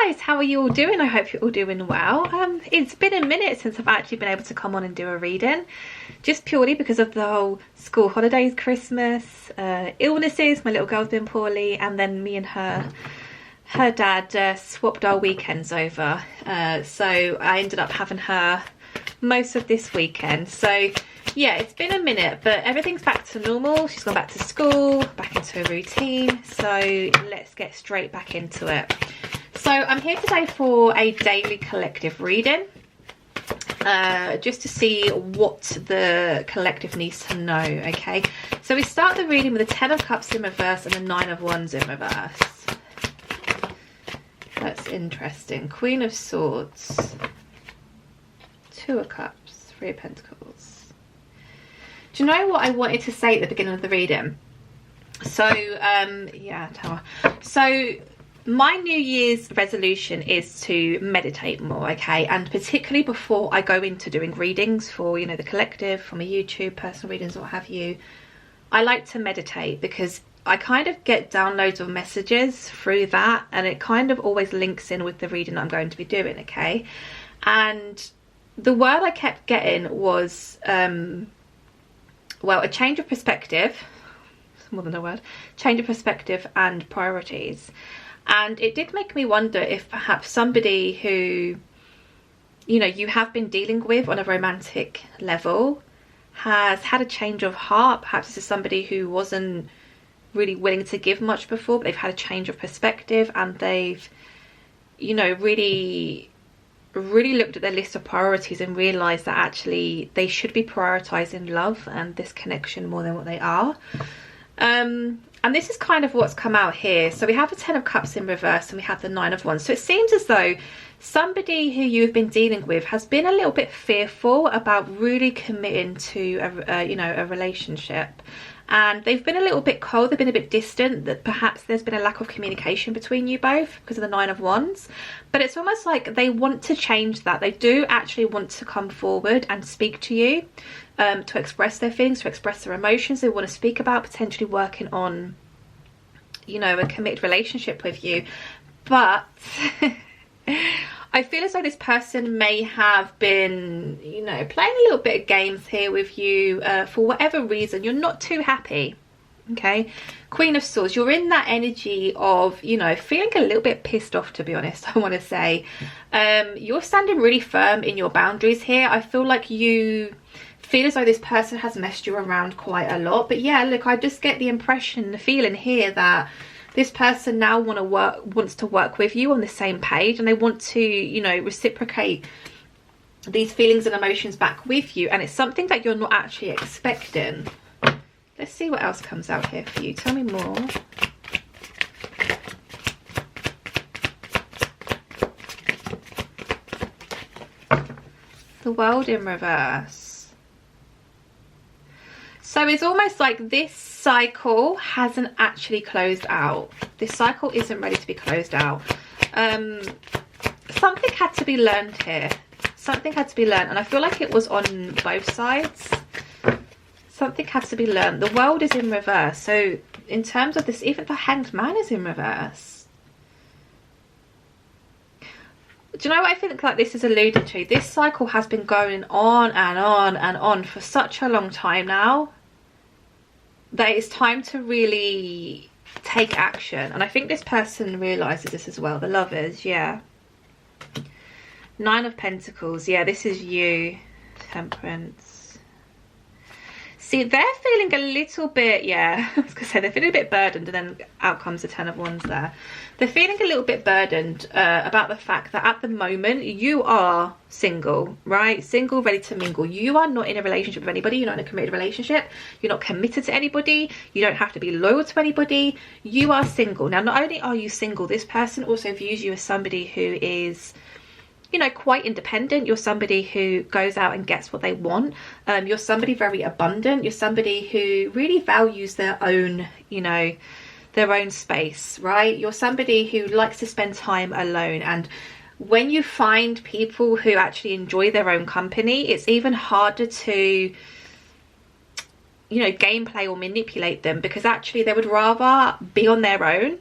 guys, how are you all doing? I hope you're all doing well. It's been a minute since I've actually been able to come on and do a reading, just purely because of the whole school holidays, Christmas, illnesses. My little girl's been poorly, and then me and her dad swapped our weekends over, so I ended up having her most of this weekend. So yeah, it's been a minute, but everything's back to normal. She's gone back to school, back into a routine, so let's get straight back into it. So I'm here today for a daily collective reading, just to see what the collective needs to know. Okay, so we start the reading with the 10 of Cups in reverse and the 9 of Wands in reverse. That's interesting. Queen of Swords, 2 of Cups, 3 of Pentacles. Do you know what I wanted to say at the beginning of the reading? So yeah, Tower. So my New Year's resolution is to meditate more, okay? And particularly before I go into doing readings for, you know, the collective, for my YouTube, personal readings, what have you, I like to meditate because I kind of get downloads of messages through that, and it kind of always links in with the reading I'm going to be doing, okay? And the word I kept getting was, well, a change of perspective. It's more than a word. Change of perspective and priorities. And it did make me wonder if perhaps somebody who, you know, you have been dealing with on a romantic level has had a change of heart. Perhaps this is somebody who wasn't really willing to give much before, but they've had a change of perspective, and they've, you know, really looked at their list of priorities and realized that actually they should be prioritizing love and this connection more than what they are. And this is kind of what's come out here. So we have the 10 of Cups in reverse and we have the 9 of Wands. So it seems as though somebody who you've been dealing with has been a little bit fearful about really committing to a relationship, and they've been a little bit cold, they've been a bit distant, that perhaps there's been a lack of communication between you both because of the 9 of Wands. But it's almost like they want to change that. They do actually want to come forward and speak to you, to express their feelings, to express their emotions. They want to speak about potentially working on, you know, a committed relationship with you. But I feel as though this person may have been, you know, playing a little bit of games here with you, for whatever reason. You're not too happy, okay? Queen of Swords, you're in that energy of, you know, feeling a little bit pissed off, to be honest, I want to say. You're standing really firm in your boundaries here. I feel like you feel as though this person has messed you around quite a lot. But yeah, look, I just get the impression, the feeling here that this person now wants to work with you on the same page, and they want to, you know, reciprocate these feelings and emotions back with you, and it's something that you're not actually expecting. Let's see what else comes out here for you. Tell me more. The World in reverse. So it's almost like this cycle hasn't actually closed out. This cycle isn't ready to be closed out. Something had to be learned here. Something had to be learned, and I feel like it was on both sides. Something had to be learned. The World is in reverse. So in terms of this, even the Hanged Man is in reverse. Do you know what I think like this is alluding to? This cycle has been going on and on and on for such a long time now that it's time to really take action. And I think this person realizes this as well. The Lovers, yeah. 9 of Pentacles, yeah, this is you. Temperance. See, they're feeling a little bit, yeah, I was going to say, they're feeling a bit burdened, and then out comes the 10 of Wands there. They're feeling a little bit burdened about the fact that at the moment you are single, right? Single, ready to mingle. You are not in a relationship with anybody. You're not in a committed relationship. You're not committed to anybody. You don't have to be loyal to anybody. You are single. Now, not only are you single, this person also views you as somebody who is, you know, quite independent. You're somebody who goes out and gets what they want. You're somebody very abundant. You're somebody who really values their own, you know, their own space, right? You're somebody who likes to spend time alone, and when you find people who actually enjoy their own company, it's even harder to, you know, gameplay or manipulate them, because actually they would rather be on their own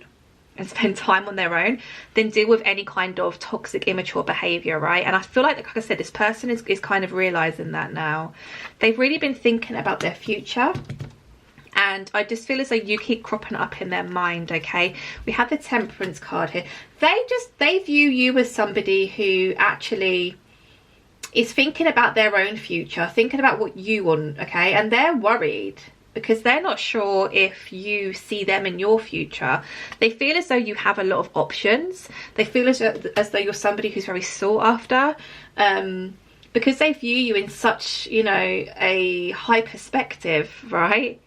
and spend time on their own than deal with any kind of toxic, immature behavior, right? And I feel like I said, this person is kind of realizing that now. They've really been thinking about their future, and I just feel as though you keep cropping up in their mind. Okay, we have the Temperance card here. They view you as somebody who actually is thinking about their own future, thinking about what you want, okay? And they're worried because they're not sure if you see them in your future. They feel as though you have a lot of options. They feel as though you're somebody who's very sought after, because they view you in such, you know, a high perspective, right?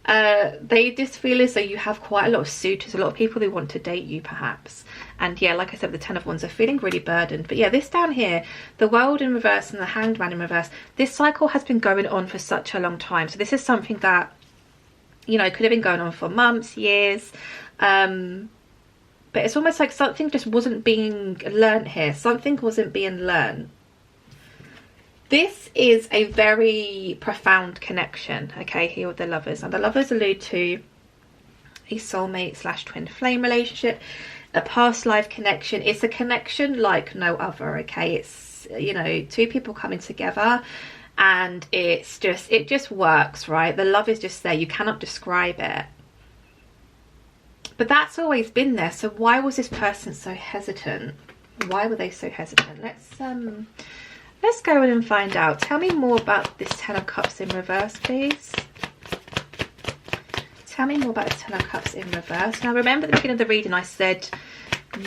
They just feel as though you have quite a lot of suitors, a lot of people who want to date you perhaps. And yeah, like I said, the 10 of Wands are feeling really burdened. But yeah, this down here, the World in reverse and the Hanged Man in reverse, this cycle has been going on for such a long time. So this is something that, you know, could have been going on for months, years. But it's almost like something just wasn't being learnt here. Something wasn't being learnt. This is a very profound connection, okay, here with the Lovers. And the Lovers allude to a soulmate / twin flame relationship, a past life connection. It's a connection like no other, okay? It's, you know, two people coming together, and it just works, right? The love is just there. You cannot describe it. But that's always been there. So why was this person so hesitant? Why were they so hesitant? Let's go in and find out. Tell me more about this 10 of Cups in reverse, please. Tell me more about the 10 of Cups in reverse. Now, remember at the beginning of the reading, I said,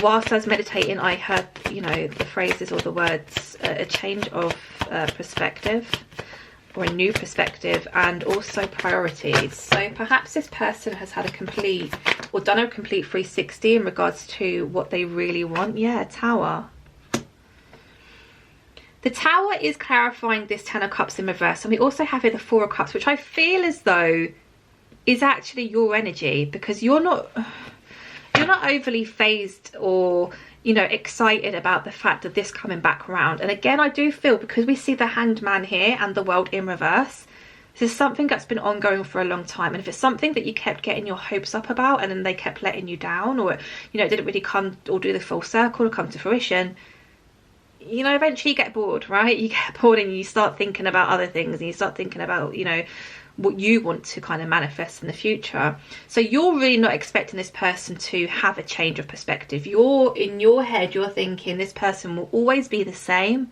whilst I was meditating, I heard, you know, the phrases or the words, a change of perspective, or a new perspective, and also priorities. So perhaps this person has had a complete, or done a complete 360 in regards to what they really want. Yeah, Tower. The Tower is clarifying this 10 of Cups in reverse. And we also have here the 4 of Cups, which I feel as though is actually your energy, because you're not overly phased or, you know, excited about the fact of this coming back around. And again, I do feel, because we see the Hanged Man here and the World in reverse, this is something that's been ongoing for a long time. And if it's something that you kept getting your hopes up about and then they kept letting you down, or, you know, it didn't really come or do the full circle or come to fruition, you know, eventually you get bored, right? You get bored and you start thinking about other things, and you start thinking about, you know, what you want to kind of manifest in the future. So you're really not expecting this person to have a change of perspective. You're, in your head, you're thinking this person will always be the same.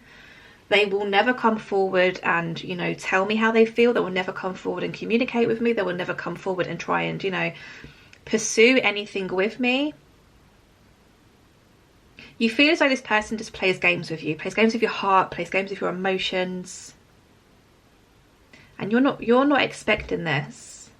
They will never come forward and, you know, tell me how they feel. They will never come forward and communicate with me. They will never come forward and try and, you know, pursue anything with me. You feel as though this person just plays games with you, plays games with your heart, plays games with your emotions. And you're not expecting this.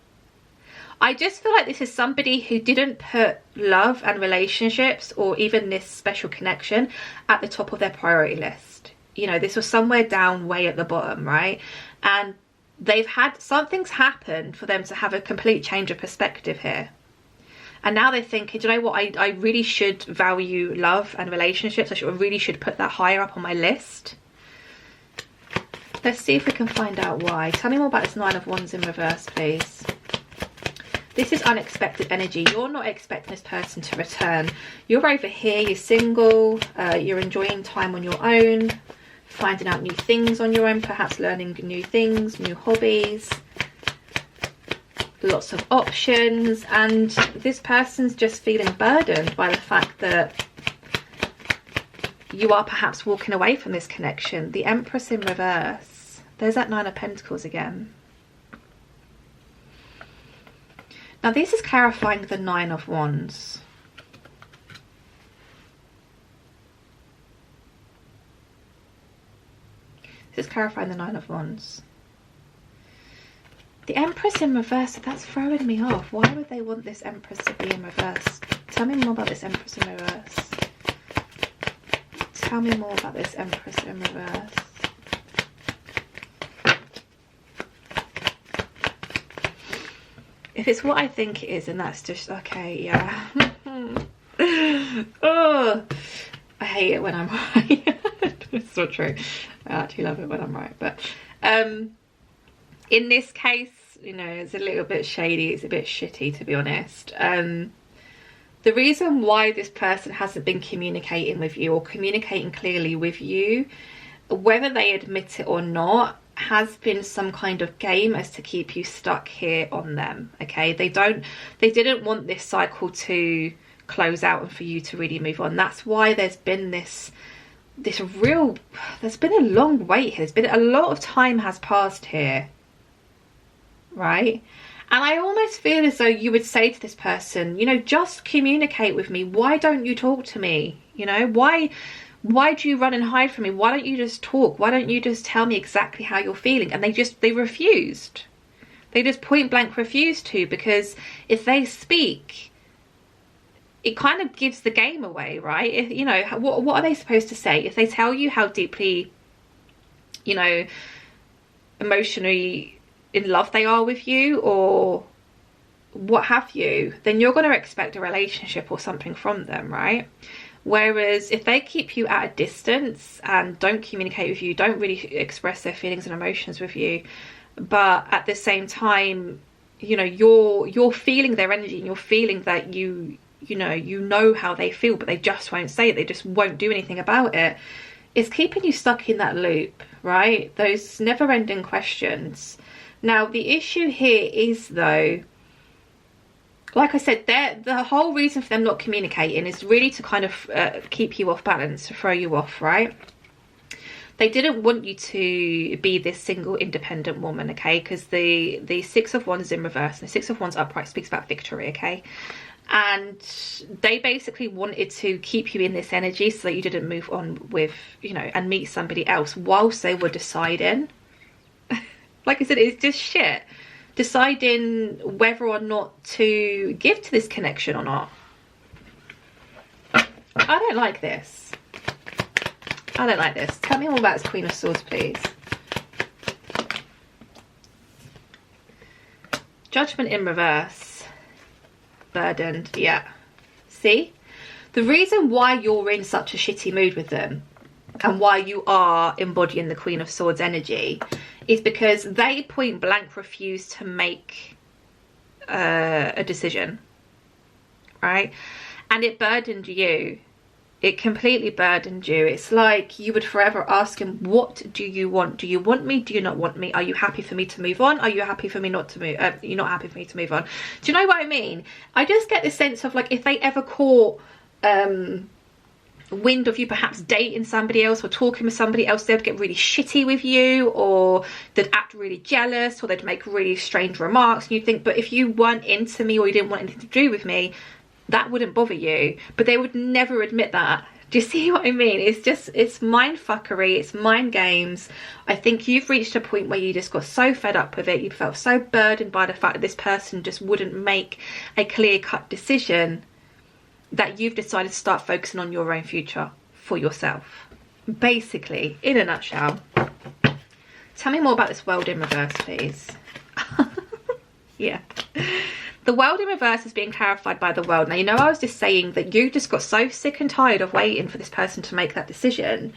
I just feel like this is somebody who didn't put love and relationships, or even this special connection, at the top of their priority list. You know, this was somewhere down way at the bottom, right? And they've had, something's happened for them to have a complete change of perspective here. And now they're thinking, do you know what, I really should value love and relationships. I really should put that higher up on my list. Let's see if we can find out why. Tell me more about this 9 of Wands in reverse, please. This is unexpected energy. You're not expecting this person to return. You're over here, you're single, you're enjoying time on your own, finding out new things on your own, perhaps learning new things, new hobbies. Lots of options, and this person's just feeling burdened by the fact that you are perhaps walking away from this connection. The Empress in reverse. There's that 9 of Pentacles again. Now this is clarifying the 9 of Wands. This is clarifying the 9 of Wands. The Empress in reverse, that's throwing me off. Why would they want this Empress to be in reverse? Tell me more about this Empress in reverse. Tell me more about this Empress in reverse. If it's what I think it is, then that's just, okay, yeah. Oh, I hate it when I'm right. It's so true. I actually love it when I'm right. But in this case, you know, it's a little bit shady. It's a bit shitty, to be honest. The the reason why this person hasn't been communicating with you or communicating clearly with you, whether they admit it or not, has been some kind of game as to keep you stuck here on them. Okay, they didn't want this cycle to close out and for you to really move on. That's why there's been there's been a long wait here. There's been a lot of time has passed here, right? And I almost feel as though you would say to this person, you know, just communicate with me. Why don't you talk to me? You know, why do you run and hide from me? Why don't you just talk? Why don't you just tell me exactly how you're feeling? And they refused. They just point blank refused to, because if they speak, it kind of gives the game away, right? If, you know, what are they supposed to say? If they tell you how deeply, you know, emotionally in love they are with you or what have you, then you're going to expect a relationship or something from them, right? Whereas if they keep you at a distance and don't communicate with you, don't really express their feelings and emotions with you, but at the same time, you know, you're feeling their energy and you're feeling that you know how they feel, but they just won't say it, they just won't do anything about it, it's keeping you stuck in that loop, right? Those never-ending questions. Now, the issue here is, though, like I said, the whole reason for them not communicating is really to kind of keep you off balance, to throw you off, right? They didn't want you to be this single independent woman, okay? Because the Six of Wands is in reverse and the Six of Wands upright speaks about victory, okay? And they basically wanted to keep you in this energy so that you didn't move on with, you know, and meet somebody else whilst they were deciding. Like I said, it's just shit. Deciding whether or not to give to this connection or not. I don't like this. I don't like this. Tell me more about this Queen of Swords, please. Judgment in reverse. Burdened. Yeah. See? The reason why you're in such a shitty mood with them and why you are embodying the Queen of Swords energy is because they point blank refuse to make a decision, right? And it burdened you. It completely burdened you. It's like you would forever ask him, what do you want? Do you want me? Do you not want me? Are you happy for me to move on? Are you happy for me not to move? You're not happy for me to move on? Do you know what I mean? I just get this sense of, like, if they ever caught wind of you perhaps dating somebody else or talking with somebody else, they'd get really shitty with you, or they'd act really jealous, or they'd make really strange remarks, and you'd think, but if you weren't into me or you didn't want anything to do with me, that wouldn't bother you. But they would never admit that. Do you see what I mean? It's just, it's mind fuckery, it's mind games. I think you've reached a point where you just got so fed up with it, you felt so burdened by the fact that this person just wouldn't make a clear-cut decision, that you've decided to start focusing on your own future for yourself. Basically, in a nutshell. Tell me more about this World in reverse, please. Yeah. The World in reverse is being clarified by the World. Now, you know, I was just saying that you just got so sick and tired of waiting for this person to make that decision,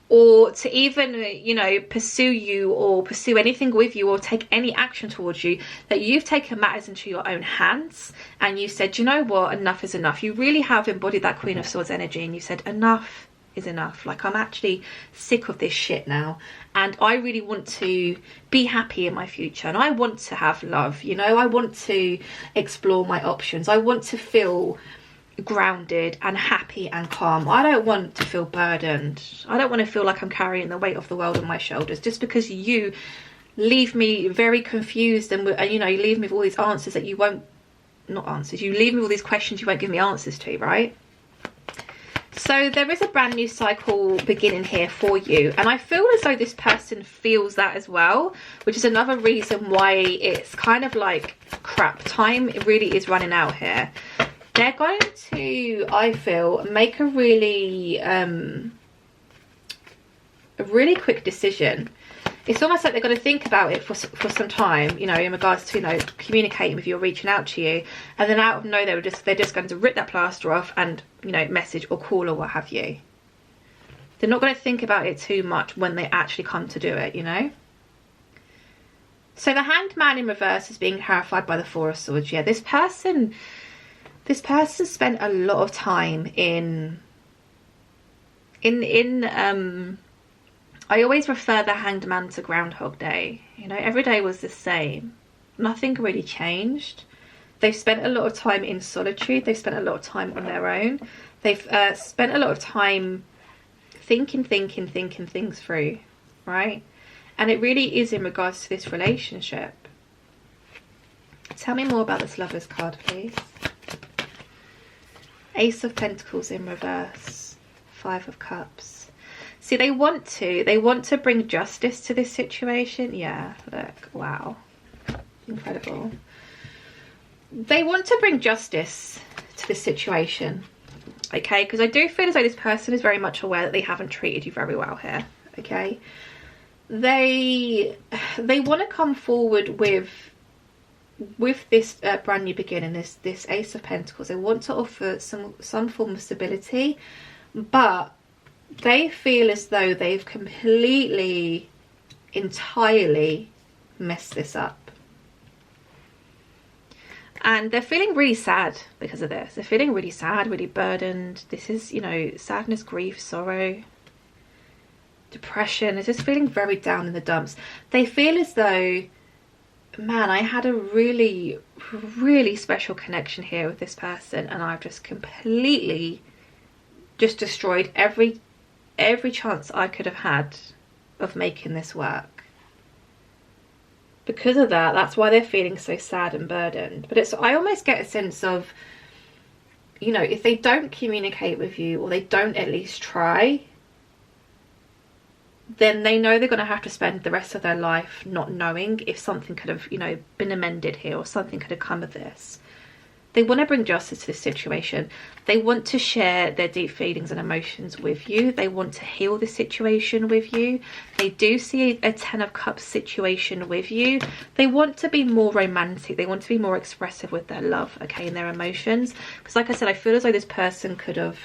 or to even, you know, pursue you or pursue anything with you or take any action towards you, that you've taken matters into your own hands and you said, you know what, enough is enough. You really have embodied that Queen of Swords energy and you said, enough is enough. Like, I'm actually sick of this shit now, and I really want to be happy in my future, and I want to have love, you know, I want to explore my options, I want to feel grounded and happy and calm. I don't want to feel burdened. I don't want to feel like I'm carrying the weight of the world on my shoulders just because you leave me very confused and you know, you leave me with all these answers that you won't, not answers, you leave me with all these questions you won't give me answers to, right? So there is a brand new cycle beginning here for you, and I feel as though this person feels that as well, which is another reason why it's kind of like crap. Time really is running out here. They're going to, I feel, make a really quick decision. It's almost like they're going to think about it for some time, you know, in regards to, you know, communicating with you or reaching out to you, and then out of nowhere they're just going to rip that plaster off and, you know, message or call or what have you. They're not going to think about it too much when they actually come to do it, you know. So the Hanged Man in reverse is being clarified by the Four of Swords. Yeah, this person, This person spent a lot of time in I always refer the Hanged Man to Groundhog Day. You know, every day was the same. Nothing really changed. They've spent a lot of time in solitude. They've spent a lot of time on their own. They've spent a lot of time thinking things through, right? And it really is in regards to this relationship. Tell me more about this Lovers card, please. Ace of Pentacles in reverse. 5 of Cups. See, they want to bring justice to this situation. Yeah, look, wow. Incredible. They want to bring justice to this situation, okay? Because I do feel as though this person is very much aware that they haven't treated you very well here, okay? They want to come forward with this brand new beginning, this Ace of Pentacles. They want to offer some form of stability, but they feel as though they've completely, entirely messed this up. And they're feeling really sad because of this. They're feeling really sad, really burdened. This is, you know, sadness, grief, sorrow, depression. They're just feeling very down in the dumps. They feel as though, man, I had a really, really special connection here with this person, and I've just completely just destroyed every chance I could have had of making this work. Because of that, that's why they're feeling so sad and burdened. But I almost get a sense of, you know, if they don't communicate with you, or they don't at least try, then they know they're going to have to spend the rest of their life not knowing if something could have, you know, been amended here, or something could have come of this. They want to bring justice to this situation. They want to share their deep feelings and emotions with you. They want to heal the situation with you. They do see a 10 of Cups situation with you. They want to be more romantic. They want to be more expressive with their love, okay, and their emotions. Because like I said, I feel as though this person could have,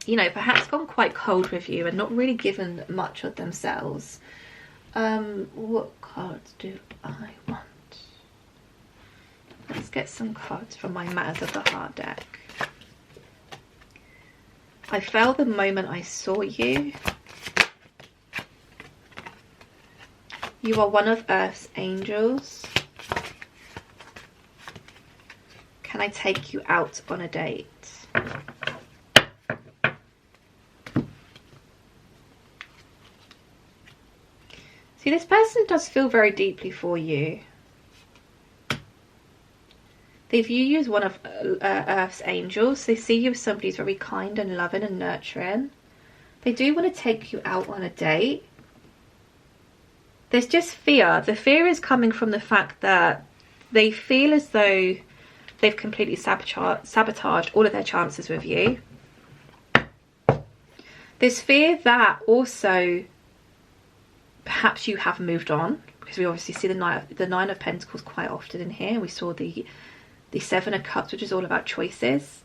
you know, perhaps gone quite cold with you and not really given much of themselves. What cards do I want? Let's get some cards from my Matters of the Heart deck. I fell the moment I saw you. You are one of Earth's angels. Can I take you out on a date? See, this person does feel very deeply for you. They view you as one of Earth's angels. They see you as somebody who's very kind and loving and nurturing. They do want to take you out on a date. There's just fear. The fear is coming from the fact that they feel as though they've completely sabotaged all of their chances with you. There's fear that also perhaps you have moved on, because we obviously see the Nine of Pentacles quite often in here. We saw the 7 of Cups, which is all about choices.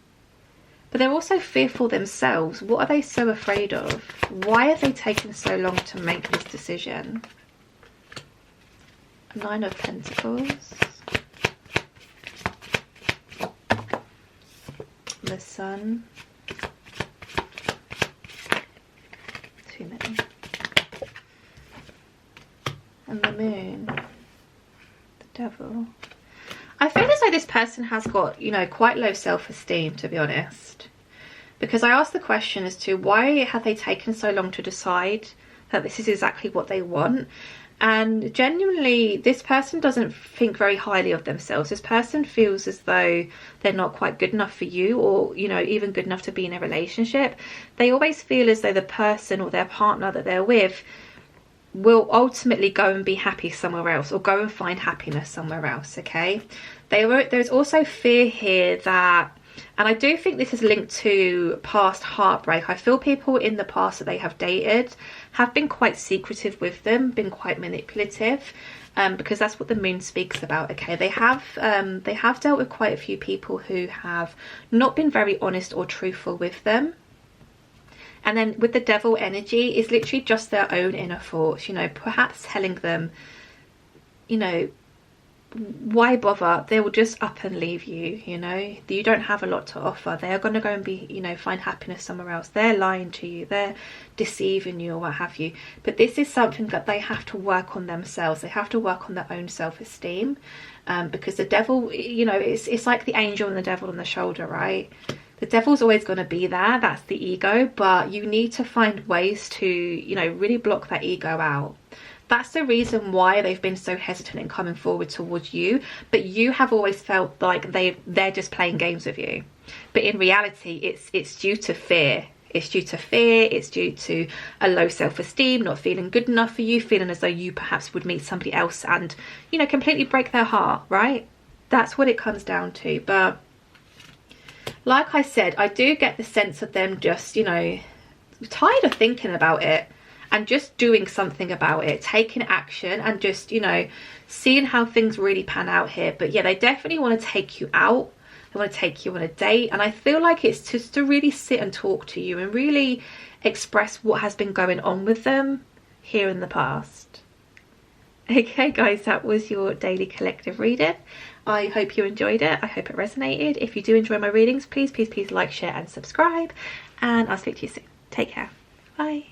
But they're also fearful themselves. What are they so afraid of? Why have they taken so long to make this decision? 9 of Pentacles. The Sun. Too many. And the Moon. The Devil. I feel as though this person has got, you know, quite low self-esteem, to be honest. Because I asked the question as to why have they taken so long to decide that this is exactly what they want. And genuinely, this person doesn't think very highly of themselves. This person feels as though they're not quite good enough for you, or, you know, even good enough to be in a relationship. They always feel as though the person or their partner that they're with will ultimately go and be happy somewhere else, or go and find happiness somewhere else, okay? There's also fear here that, and I do think this is linked to past heartbreak. I feel people in the past that they have dated have been quite secretive with them, been quite manipulative, because that's what the Moon speaks about, okay? They have dealt with quite a few people who have not been very honest or truthful with them. And then with the Devil energy, it's literally just their own inner thoughts, you know, perhaps telling them, you know, why bother? They will just up and leave you, you know. You don't have a lot to offer. They are going to go and be, you know, find happiness somewhere else. They're lying to you, they're deceiving you, or what have you. But this is something that they have to work on themselves. They have to work on their own self-esteem, because the devil, you know, it's like the angel and the devil on the shoulder, right? The devil's always going to be there. That's the ego. But you need to find ways to, you know, really block that ego out. That's the reason why they've been so hesitant in coming forward towards you. But you have always felt like they're just playing games with you. But in reality, it's due to fear. It's due to fear. It's due to a low self-esteem, not feeling good enough for you, feeling as though you perhaps would meet somebody else and, you know, completely break their heart, right? That's what it comes down to. But like I said, I do get the sense of them just, you know, tired of thinking about it. And just doing something about it, taking action, and just, you know, seeing how things really pan out here. But yeah, they definitely want to take you out. They want to take you on a date. And I feel like it's just to really sit and talk to you and really express what has been going on with them here in the past. Okay, guys, that was your daily collective reading. I hope you enjoyed it. I hope it resonated. If you do enjoy my readings, please like, share, and subscribe. And I'll speak to you soon. Take care. Bye.